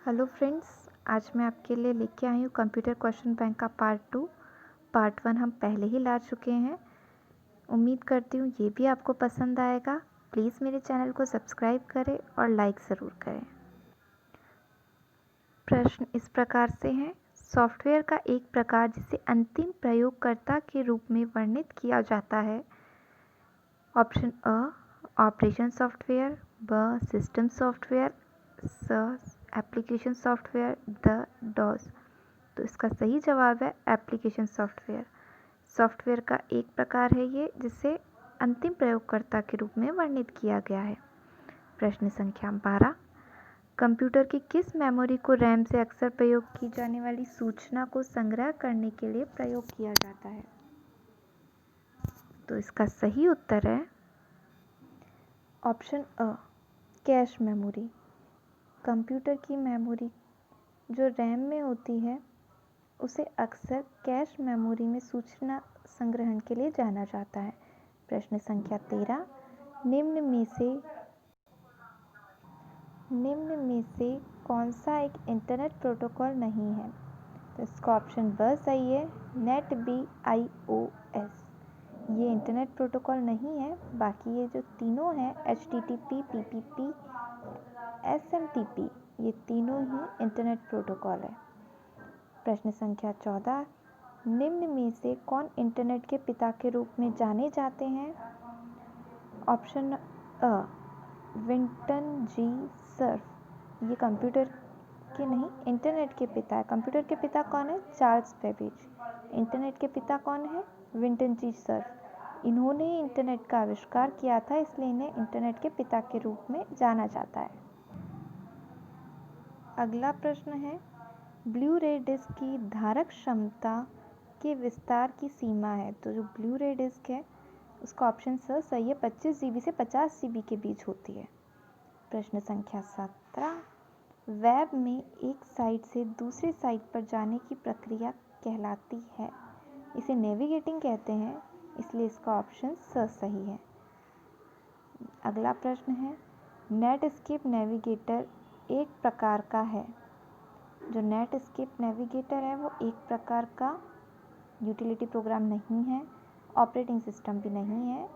Hello friends, आज मैं आपके लिए लेके आई हूँ कंप्यूटर क्वेश्चन बैंक का पार्ट 2। पार्ट 1 हम पहले ही ला चुके हैं। उम्मीद करती हूँ ये भी आपको पसंद आएगा। प्लीज़ मेरे चैनल को सब्सक्राइब करें और लाइक ज़रूर करें। प्रश्न इस प्रकार से हैं। सॉफ्टवेयर का एक प्रकार जिसे अंतिम प्रयोगकर्ता के रूप में वर्णित किया जाता है। ऑप्शन अ ऑपरेशन सॉफ्टवेयर, ब सिस्टम सॉफ्टवेयर, स एप्लीकेशन सॉफ्टवेयर, द डॉस। तो इसका सही जवाब है एप्लीकेशन सॉफ्टवेयर। सॉफ्टवेयर का एक प्रकार है ये जिसे अंतिम प्रयोगकर्ता के रूप में वर्णित किया गया है। प्रश्न संख्या 12। कंप्यूटर की किस मेमोरी को रैम से अक्सर प्रयोग की जाने वाली सूचना को संग्रह करने के लिए प्रयोग किया जाता है? तो इसका सही उत्तर है option a cache memory. Computer की मेमोरी जो रैम में होती है उसे अक्सर कैश मेमोरी में सूचना संग्रहण के लिए जाना जाता है। प्रश्न संख्या 13। निम्न में से कौन सा एक इंटरनेट प्रोटोकॉल नहीं है? तो इसका ऑप्शन ब सही है, नेट BIOS। ये इंटरनेट प्रोटोकॉल नहीं है। बाकी ये जो तीनों हैं HTTP, PPP, SMTP, ये तीनों ही इंटरनेट प्रोटोकॉल है। प्रश्न संख्या 14। निम्न में से कौन इंटरनेट के पिता के रूप में जाने जाते हैं? ऑप्शन अ विंटन जी सर्फ। ये कंप्यूटर के नहीं, इंटरनेट के पिता है। कंप्यूटर के पिता कौन है? Charles Babbage. इंटरनेट के पिता कौन है? विंटन जी सर्फ। इन्होंने ही इंटरनेट का आविष्कार किया था, इसलिए इन्हें इंटरनेट के पिता के रूप में जाना जाता है। अगला प्रश्न है, ब्लू रे डिस्क की धारक क्षमता के विस्तार की सीमा है। तो जो ब्लू रे डिस्क है उसका ऑप्शन सही है, 25 GB से 50 GB के बीच होती है। प्रश्न संख्या 17। वेब में एक साइट से दूसरी साइट पर जाने की प्रक्रिया कहलाती है। इसे नेविगेटिंग कहते हैं, इसलिए इसका ऑप्शन सही है। अगला प्रश्न है, नेटस्केप नेविगेटर एक प्रकार का है। जो नेटस्केप नेविगेटर है वो एक प्रकार का यूटिलिटी प्रोग्राम नहीं है, ऑपरेटिंग सिस्टम भी नहीं है,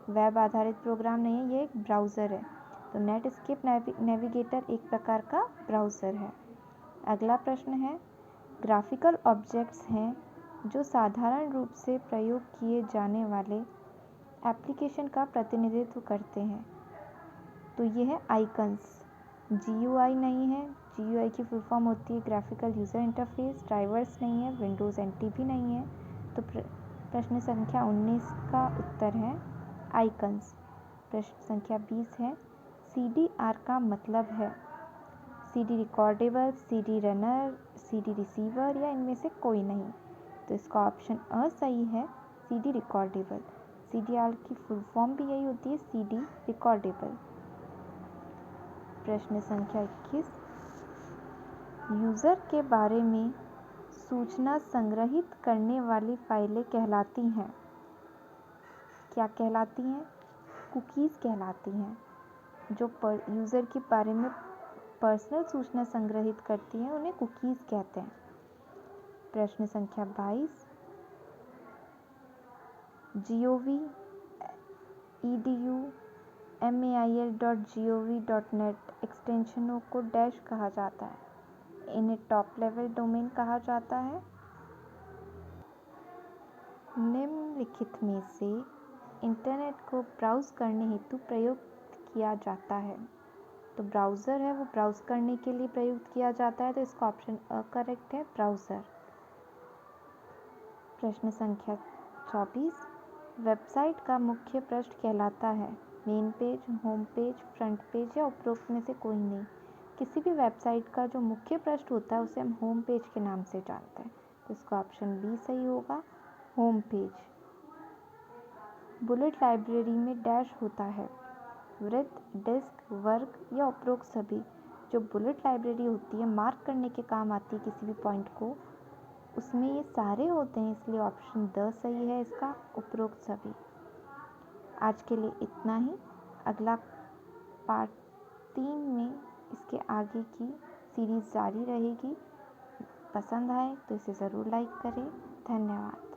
वेब आधारित प्रोग्राम नहीं है, ये एक ब्राउज़र है। तो नेटस्केप नेविगेटर एक प्रकार का ब्राउज़र है। अगला प्रश्न है, ग्राफिकल ऑब्जेक्ट्स हैं जो साधारण रूप से प्रयोग किए जाने वाले एप्लीकेशन का प्रतिनिधित्व करते हैं। तो ये है आइकन्स। GUI नहीं है, GUI की फुल फॉर्म होती है ग्राफिकल यूज़र इंटरफेस। ड्राइवर्स नहीं है, विंडोज़ NT भी नहीं है। तो प्रश्न संख्या 19 का उत्तर है आइकन्स। प्रश्न संख्या 20 है, CDR का मतलब है? CD recordable, CD runner, CD receiver या इनमें से कोई नहीं। तो इसका ऑप्शन अ सही है, CD रिकॉर्डेबल। CDR की फुल फॉर्म भी यही होती है, CD रिकॉर्डेबल। प्रश्न संख्या 21। यूज़र के बारे में सूचना संग्रहित करने वाली फाइलें कहलाती हैं? क्या कहलाती हैं? कुकीज़ कहलाती हैं। जो यूज़र के बारे में पर्सनल सूचना संग्रहित करती हैं उन्हें कुकीज़ कहते हैं। प्रश्न संख्या 22। gov, edu, mail.gov.net एक्सटेंशनों को डैश कहा जाता है। इन्हें टॉप लेवल डोमेन कहा जाता है। निम्नलिखित में से इंटरनेट को ब्राउज़ करने हेतु प्रयोग किया जाता है। तो ब्राउज़र है वो ब्राउज़ करने के लिए प्रयुक्त किया जाता है, तो इसका ऑप्शन अ करेक्ट है, ब्राउज़र। प्रश्न संख्या 24। वेबसाइट का मुख्य पृष्ठ कहलाता है? Main page, home page, front page या उपरोक्त में से कोई नहीं। किसी भी वेबसाइट का जो मुख्य पृष्ठ होता है उसे हम होम पेज के नाम से जानते हैं, तो इसका ऑप्शन बी सही होगा, होम पेज। बुलेट लाइब्रेरी में डैश होता है? वृत्त, डिस्क, वर्ग या उपरोक्त सभी। जो बुलेट लाइब्रेरी होती है मार्क करने के काम आती है किसी भी पॉइंट को, उसमें ये सारे होते हैं, इसलिए ऑप्शन द सही है इसका, उपरोक्त सभी। आज के लिए इतना ही। अगला पार्ट 3 में इसके आगे की सीरीज़ जारी रहेगी। पसंद आए तो इसे ज़रूर लाइक करें। धन्यवाद।